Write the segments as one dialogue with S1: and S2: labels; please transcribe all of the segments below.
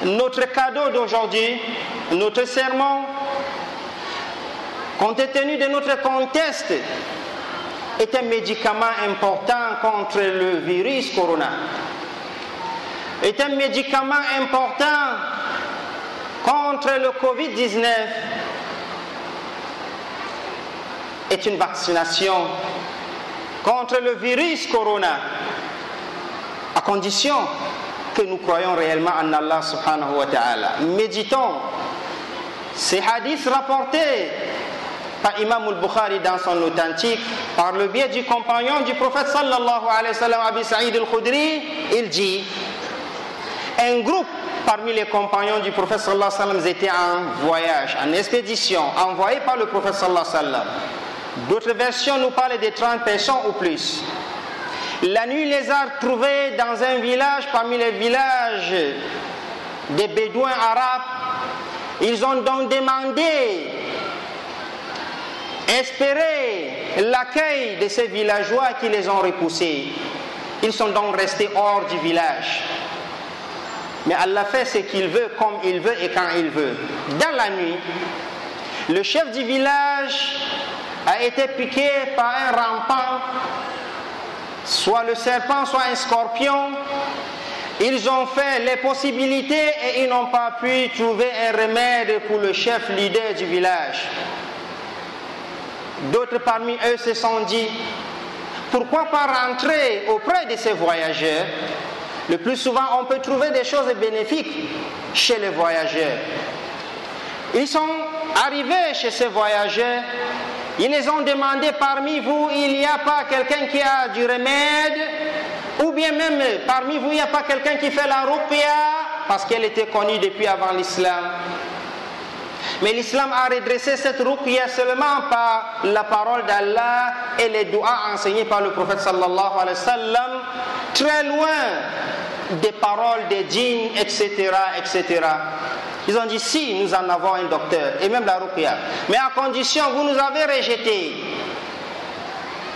S1: Notre cadeau d'aujourd'hui, notre sermon, compte tenu de notre contexte, est un médicament important contre le virus corona. Est un médicament important contre le Covid-19. Est une vaccination contre le virus corona, à condition que nous croyons réellement en Allah subhanahu wa ta'ala. Méditons ces hadiths rapportés par Imam al-Bukhari dans son authentique, par le biais du compagnon du prophète sallallahu alayhi wa sallam, Abi Sa'id al-Khudri. Il dit, un groupe parmi les compagnons du prophète sallallahu alayhi wa sallam étaient en voyage, en expédition, envoyés par le prophète sallallahu alayhi wa sallam. D'autres versions nous parlent de 30 personnes ou plus. La nuit, les a trouvés dans un village parmi les villages des Bédouins arabes. Ils ont donc demandé, espéré l'accueil de ces villageois qui les ont repoussés. Ils sont donc restés hors du village. Mais Allah fait ce qu'il veut, comme il veut et quand il veut. Dans la nuit, le chef du village a été piqué par un rampant, soit le serpent, soit un scorpion. Ils ont fait les possibilités et ils n'ont pas pu trouver un remède pour le chef leader du village. D'autres parmi eux se sont dit, pourquoi pas rentrer auprès de ces voyageurs? Le plus souvent, on peut trouver des choses bénéfiques chez les voyageurs. Ils sont arrivés chez ces voyageurs. Ils les ont demandé, parmi vous, il n'y a pas quelqu'un qui a du remède? Ou bien même, parmi vous, il n'y a pas quelqu'un qui fait la ruqya? Parce qu'elle était connue depuis avant l'islam. Mais l'islam a redressé cette ruqya seulement par la parole d'Allah et les doigts enseignés par le prophète sallallahu alayhi wa sallam, très loin des paroles des djinns, etc., etc. Ils ont dit, si nous en avons un docteur, et même la ruqya, mais à condition, vous nous avez rejeté.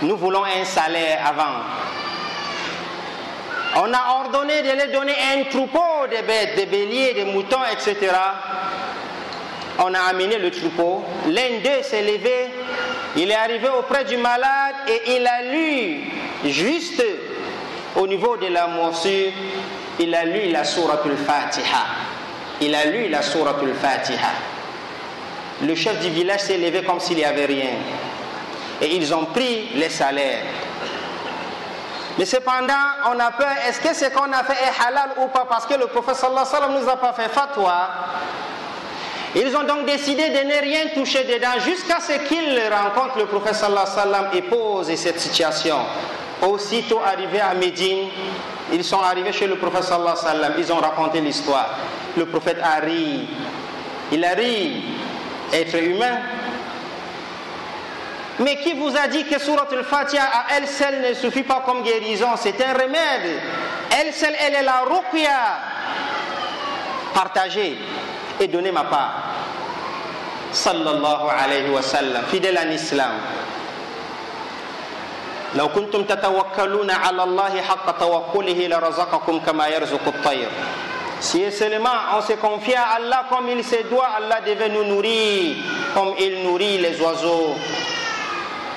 S1: Nous voulons un salaire avant. On a ordonné de les donner un troupeau de bêtes, des béliers, des moutons, etc. On a amené le troupeau. L'un d'eux s'est levé, il est arrivé auprès du malade et il a lu, juste au niveau de la morsure, il a lu la souratul Fatiha. Il a lu la souratul Fatiha. Le chef du village s'est levé comme s'il n'y avait rien. Et ils ont pris les salaires. Mais cependant, on a peur, est-ce que ce qu'on a fait est halal ou pas? Parce que le prophète sallallahu alayhi wa sallam ne nous a pas fait fatwa. Ils ont donc décidé de ne rien toucher dedans jusqu'à ce qu'ils rencontrent le prophète sallallahu alayhi wa sallam et posent cette situation. Aussitôt arrivés à Médine, ils sont arrivés chez le prophète sallallahu alayhi wa sallam, ils ont raconté l'histoire. Le prophète a ri. Il a ri. Être humain. Mais qui vous a dit que Surat al-Fatiha à elle seule ne suffit pas comme guérison? C'est un remède. Elle seule, elle est la ruqya. Partagez et donnez ma part. Sallallahu alayhi wa sallam. Fidèle en islam. لو كنتم تتوكلون على الله حق توكله لرزقكم كما يرزق الطير. Si seulement on se confie à Allah comme il se doit, Allah devait nous nourrir comme il nourrit les oiseaux.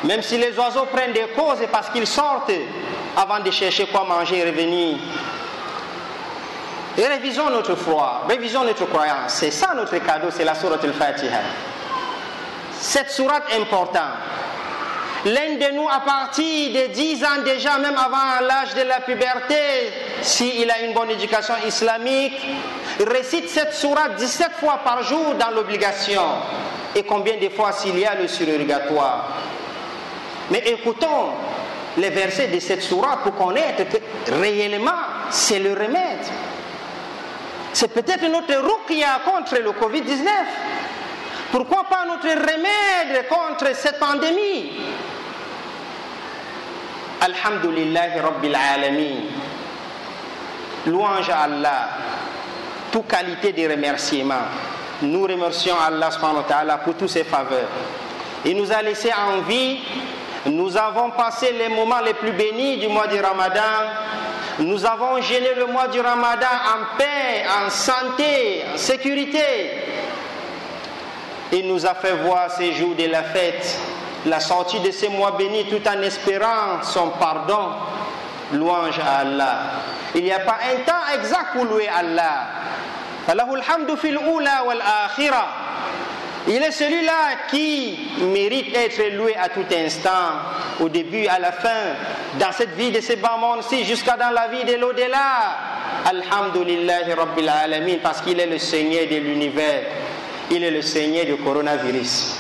S1: Même si les oiseaux prennent des causes parce qu'ils sortent avant de chercher quoi manger et revenir. Et révisons notre foi, révisons notre croyance. C'est ça notre cadeau, c'est la sourate al-Fatiha. Cette sourate importante. L'un de nous, à partir de 10 ans déjà, même avant l'âge de la puberté, s'il a une bonne éducation islamique, récite cette sourate 17 fois par jour dans l'obligation. Et combien de fois s'il y a le surrogatoire. Mais écoutons les versets de cette sourate pour connaître que réellement c'est le remède. C'est peut-être notre ruqya contre le Covid-19. Pourquoi pas notre remède contre cette pandémie? Alhamdulillahi Rabbil Alamin. Louange à Allah. Toute qualité de remerciement. Nous remercions Allah subhanahu wa ta'ala pour tous ses faveurs. Il nous a laissé en vie. Nous avons passé les moments les plus bénis du mois de Ramadan. Nous avons gêné le mois du Ramadan en paix, en santé, en sécurité. Il nous a fait voir ces jours de la fête, la sortie de ces mois bénis, tout en espérant son pardon. Louange à Allah. Il n'y a pas un temps exact pour louer Allah. Allahul hamdu fil ula wal akhirah. Il est celui-là qui mérite d'être loué à tout instant, au début, à la fin, dans cette vie de ce bas monde-ci, jusqu'à dans la vie de l'au-delà. Alhamdulillahi Rabbil Alamin, parce qu'il est le Seigneur de l'univers. Il est le Seigneur du coronavirus.